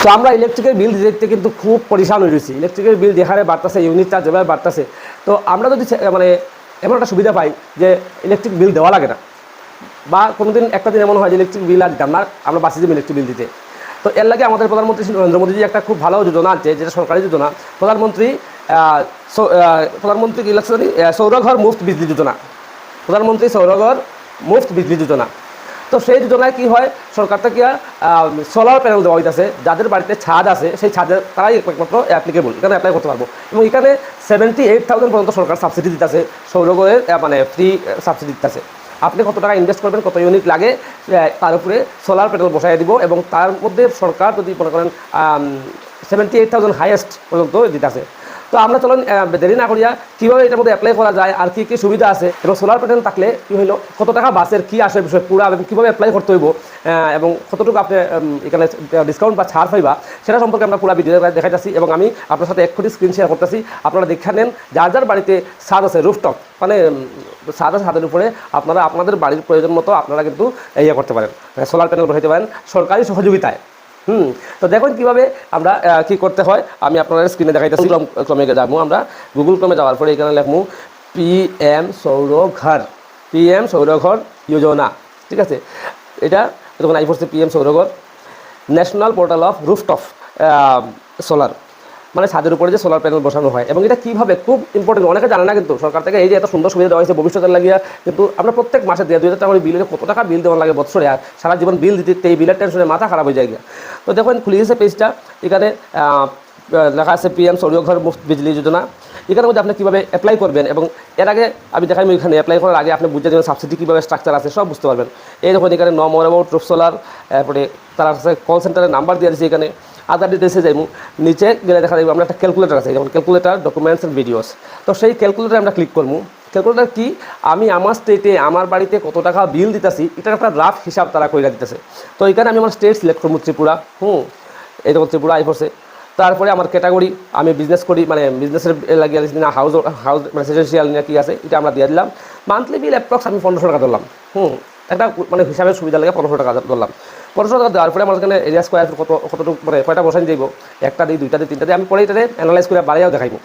তো আমরা ইলেকট্রিকের বিল দিতে কিন্তু খুব পরিশান হয়ে রয়েছি। ইলেকট্রিকের বিল যেখানে বাড়তেছে, ইউনিট চার্জ যেভাবে বাড়তেছে, তো আমরা যদি মানে এমন একটা সুবিধা পাই যে ইলেকট্রিক বিল দেওয়া লাগে না, বা কোনো দিন একটা দিন এমন হয় যে ইলেকট্রিক বিল আর দিতাম না, আমরা বাঁচি যাবো ইলেকট্রিক বিল দিতে। তো এর লাগে আমাদের প্রধানমন্ত্রী নরেন্দ্র মোদীজি একটা খুব ভালো যোজনা আছে, যেটা সরকারি যোজনা, প্রধানমন্ত্রী সৌরঘর মুফত বিজলি যোজনা, প্রধানমন্ত্রী সৌরঘর মুফত বিজলি যোজনা। তো সেই যোজনায় কী হয়, সরকার থেকে সোলার প্যানেল দেওয়া হইতেছে, যাদের বাড়িতে ছাদ আছে সেই ছাদের তারাই একমাত্র অ্যাপ্লিকেবল, এখানে অ্যাপ্লাই করতে পারবো। এবং এখানে 78,000 পর্যন্ত সরকার সাবসিডি দিতেছে, সৌরঘরের মানে ফ্রি সাবসিডি দিতেছে। আপনি কত টাকা ইনভেস্ট করবেন, কত ইউনিট লাগে, তার উপরে সোলার প্যানেল বসাই দিব, এবং তার মধ্যে সরকার যদি মনে করেন 78,000 হাইয়েস্ট পর্যন্ত দিতেছে। তো আমরা চলুন দেরি না করিয়া কীভাবে এটার মধ্যে অ্যাপ্লাই করা যায়, আর কী কী সুবিধা আছে, এবং সোলার প্যানেল থাকলে কী হইলো, কত টাকা বাসের কী আসে বিষয় পুরা, এবং কীভাবে অ্যাপ্লাই করতে হইব, এবং কতটুকু আপনি এখানে ডিসকাউন্ট বা ছাড় পাইবা, সেটা সম্পর্কে আমরা পুরো ভিডিও দেখাইতেছি। এবং আমি আপনার সাথে 1 কোটি স্ক্রিন শেয়ার করতেছি। আপনারা দেখে নেন, যার যার বাড়িতে ছাদ আছে, রুফটপ মানে ছাদ আছে, ছাদের উপরে আপনারা আপনাদের বাড়ির প্রয়োজন মতো আপনারা কিন্তু ইয়ে করতে পারেন, সোলার প্যানেল বসাইতে পারেন সরকারি সহযোগিতায়। তো দেখুন কীভাবে আমরা কী করতে হয়, আমি আপনাদের স্ক্রিনে দেখাইতেছি। ক্রমে যাবো, আমরা গুগল ক্রমে যাওয়ার পরে এখানে লিখবো PM সৌরঘর, PM সৌরঘর যোজনা, ঠিক আছে। এটা তখন আই পড়ছে PM Sauraghar national portal of rooftop solar, মানে ছাদের উপরে যে সোলার প্যানেল বসানো হয়। এবং এটা কীভাবে, খুব ইম্পর্টেন্ট, অনেকে জানে না কিন্তু সরকার থেকে এই যে এত সুন্দর সুবিধা দেওয়া হয়েছে ভবিষ্যতের লাগিয়া, কিন্তু আমরা প্রত্যেক মাসে 2,000 টাকা করে বিল, কত টাকা বিল দেওয়া লাগে বছরে, আর সারা জীবন বিল দিতে এই বিলের টেনশনে মাথা খারাপ হয়ে যায় গিয়া। তো দেখুন খুলে গেছে পেজটা, এখানে লেখা আছে PM সৌরঘর মুফত বিজলি যোজনা। এখানের মধ্যে আপনি কীভাবে অ্যাপ্লাই করবেন, এবং এর আগে আমি দেখাই এখানে অ্যাপ্লাই করার আগে আপনি বুঝতে যাবেন সাবসিডি কীভাবে স্ট্রাকচার আছে, সব বুঝতে পারবেন। এই দেখুন এখানে know more about roof solar, তারপরে তার কাছে কল সেন্টারের নাম্বার দিয়ে দিয়েছি, এখানে আদার ডিটেলসে যাইমু। নিচে গেলে দেখা যাবে আমরা একটা ক্যালকুলেটার আছে, যেমন ক্যালকুলেটার, ডকুমেন্টস অ্যান্ড ভিডিওস। তো সেই ক্যালকুলেটারে আমরা ক্লিক করবো। ক্যালকুলেটার কি, আমি আমার স্টেটে আমার বাড়িতে কত টাকা বিল দিতেছি এটার একটা রাফ হিসাব তারা কইরা দিতেছে। তো এখানে আমি আমার স্টেট সিলেক্ট করবো, ত্রিপুরা। এই দেখুন ত্রিপুরা আই পড়ছে। তারপরে আমার ক্যাটাগরি, আমি বিজনেস করি, মানে বিজনেসের লাগিয়ে দিচ্ছি না, হাউস মানে রেসিডেন্সিয়াল নিয়ে কী আছে এটা আমরা দিয়ে দিলাম। মান্থলি বিল অ্যাপ্রক্স আমি 1,500 টাকা ধরলাম। একটা মানে হিসাবের সুবিধা লাগে 1,500 টাকা ধরলাম। 1,500 টাকা দেওয়ার পরে আমার এখানে এরিয়া স্কোয়ার কতটুকু মানে কয়টা বসাই দিব, 1টা দিই, 2টা দিই, 3টা দিই, আমি পরে এটাতে অ্যানালাইজ করে বাড়াইয়াও দেখাইব।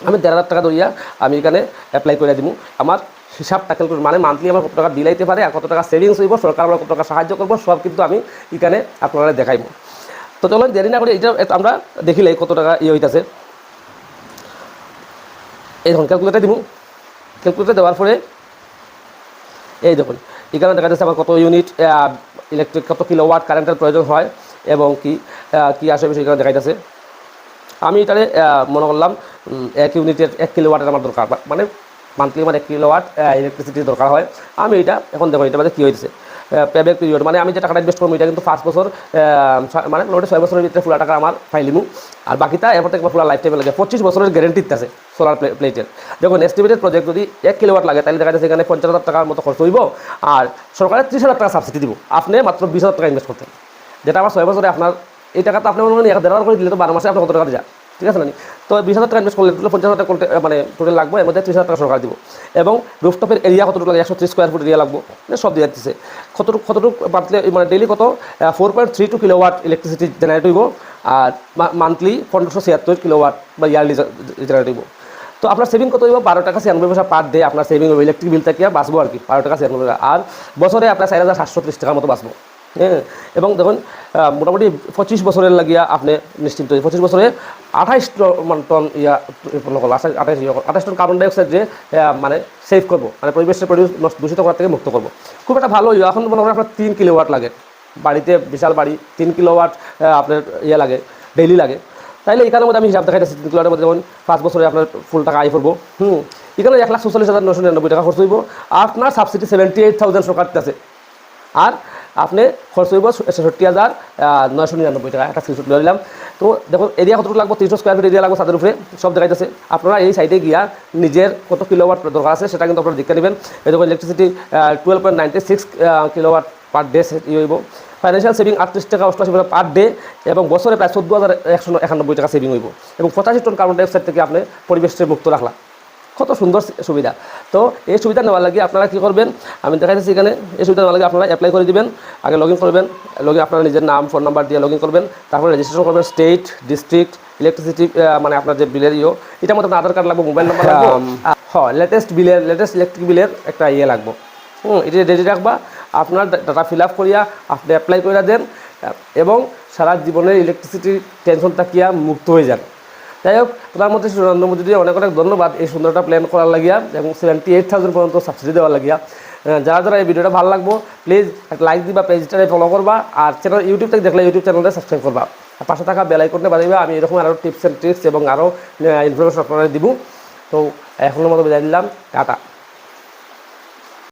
আমি 1,500 টাকা ধরিয়া আমি এখানে অ্যাপ্লাই করে দিব। আমার হিসাবটা ক্যালকুলেট, মানে মান্থলি আমার কত টাকা বিল আইতে পারে, আর কত টাকা সেভিংস হইব, সরকার আমার কত টাকা সাহায্য করবো, সব কিন্তু আমি এখানে আপনারা দেখাইব। তো চলুন দেরি না করে এটা আমরা দেখিলে কত টাকা হইতেছে। এই দেখুন ক্যালকুলেটার দিব, ক্যালকুলেটার দেওয়ার পরে এই দেখুন এখানে দেখা যাচ্ছে আমার কত ইউনিট ইলেকট্রিক, কত কিলোওয়াট কারেন্টের প্রয়োজন হয়, এবং কি আসে বিষয় এখানে দেখাইতেছে। আমি এটারে মনে করলাম 1 ইউনিটের 1 কিলোওয়াটের আমার দরকার, মানে মান্থলি আমার 1 কিলোওয়াট ইলেকট্রিসিটির দরকার হয়। আমি এটা এখন দেখুন এটা মধ্যে কী হয়েছে, পেব্যাক পিরিয়ড, মানে আমি যে টাকাটা ইনভেস্ট করবো এটা কিন্তু 5 বছর, মানে মোটামুটি 6 বছরের ভিতরে পুরো টাকা আমার ফাইলিমু, আর বাকিটা এরপর থেকে পুরো লাইফ টাইমে লাগে। 25 বছরের গ্যারেন্টি আছে সোলার প্লেটের। দেখুন এস্টিমেটেড প্রজেক্ট যদি 1 কিলোওয়াট লাগে, তাহলে দেখা যাচ্ছে এখানে 50,000 টাকার মতো খরচ হইব, আর সরকারের 30,000 টাকা সাবসিডি দিব, আপনি মাত্র 20,000 টাকা ইনভেস্ট করতেন, যেটা আমার 6 বছরে আপনার এই টাকা তো আপনি মনে করেন 1,500 করে দিলে তো 12 মাসে আপনার কত টাকা যায়, ঠিক আছে না? তো 20,000 টাকা ইনভেস্ট করলে 50,000 টাকা মানে টোটাল লাগবে, এর মধ্যে 30,000 টাকা সরকার দিব। এবং রুফটপের এরিয়া কতটুকু লাগে, 130 স্কোয়ার ফুট এরিয়া লাগবে, সব দিয়ে দিচ্ছে। কতটুকু মান্থলি, মানে ডেইলি কত 4.32 কিলোওয়াট ইলেকট্রিসিটি জেনারেট হইব, আর মান্থলি 1,576 কিলোওয়াট বা ইয়ারলি জেনারেট হইব। তো আপনার সেভিং কত হইব, 12 টাকা 96 পয়সা পার ডে আপনার সেভিং হবে, ইলেকট্রিক বিল থেকে বাঁচবো আর কি, 12 টাকা 96 পয়সা, আর বছরে আপনার 4,730 টাকার মতো বাঁচবো। হ্যাঁ, এবং দেখুন মোটামুটি 25 বছরের লাগিয়া আপনি নিশ্চিন্ত, 25 বছরে 28 টন 28 টন কার্বন ডাইঅক্সাইড যে মানে সেভ করবো, মানে পরিবেশের দূষিত করার থেকে মুক্ত করবো। খুব একটা ভালো। এখন মনে করেন আপনার 3 কিলোওয়াট লাগে, বাড়িতে বিশাল বাড়ি, 3 কিলোওয়াট আপনার লাগে, ডেইলি লাগে। তাইলে এখানের মধ্যে আমি হিসাব দেখাইতেছি, 3 কিলোওয়াটের মধ্যে যেমন 5 বছরে আপনার ফুল টাকা আয় করবো। এখানে 1,44,999 টাকা খরচ হইব, আপনার সাবসিডি 78,000 সরকার আছে, আর আপনি খরচ হইব 66,999 টাকা। একটা স্ক্রিনশট নিয়ে নিলাম। তো দেখুন এরিয়া কতটুকু লাগবে, 300 স্কোয়ার ফিট এরিয়া লাগবে, ছাদের উপরে সব দেখাইতেছে। আপনারা এই সাইডে গিয়া নিজের কত কিলোওয়াট দরকার আছে সেটা কিন্তু আপনারা দেখে নেবেন। এই দেখুন ইলেকট্রিসিটি 12.96 কিলোওয়াট পার ডে হইব। ফাইন্যান্সিয়াল সেভিং 38 টাকা 88 পয়সা পার ডে, এবং বছরে প্রায় 14,191 টাকা সেভিং হইব, এবং 85 টন কার্বন ডাইঅক্সাইড থেকে আপনি পরিবেশকে মুক্ত রাখলাম। কত সুন্দর সুবিধা। তো এই সুবিধা নেওয়ার লাগে আপনারা কী করবেন, আমি দেখাইতেছি এখানে। এই সুবিধা নেওয়ার লাগে আপনারা অ্যাপ্লাই করে দিবেন। আগে লগ ইন করবেন, আপনারা নিজের নাম ফোন নাম্বার দিয়ে লগ ইন করবেন। তারপরে রেজিস্ট্রেশন করবেন স্টেট, ডিস্ট্রিক্ট, ইলেকট্রিসিটি, মানে আপনার যে বিলের এটার মধ্যে আধার কার্ড লাগবে, মোবাইল নাম্বার লাগবে, হ্যাঁ লেটেস্ট ইলেকট্রিক বিলের একটা লাগবে। এটা রেডি রাখবা। আপনার ডাটা ফিল আপ করিয়া আপনি অ্যাপ্লাই করে দেন এবং সারা জীবনের ইলেকট্রিসিটির টেনশন থাকিয়া মুক্ত হয়ে যান। যাই হোক, প্রধানমন্ত্রী শ্রী নরেন্দ্র মোদীকে অনেক অনেক ধন্যবাদ এই সুন্দরটা প্ল্যান করার লাগিয়া এবং 78,000 পর্যন্ত সাবসিডি দেওয়ার লাগিয়া। যারা এই ভিডিওটা ভালো লাগবো প্লিজ একটা লাইক দিবা, পেজটাকে ফলো করবা, আর চ্যানেল ইউটিউব থেকে দেখলে ইউটিউব চ্যানেলটা সাবস্ক্রাইব করবা, পাশে থাকা বেল আইকনটা বাজাইবা। আমি এরকম আরও টিপস অ্যান্ড ট্রিক্স এবং আরও ইনফরমেশন আপনারা দিব। তো এখনের মতো বিদায় দিলাম, টাটা।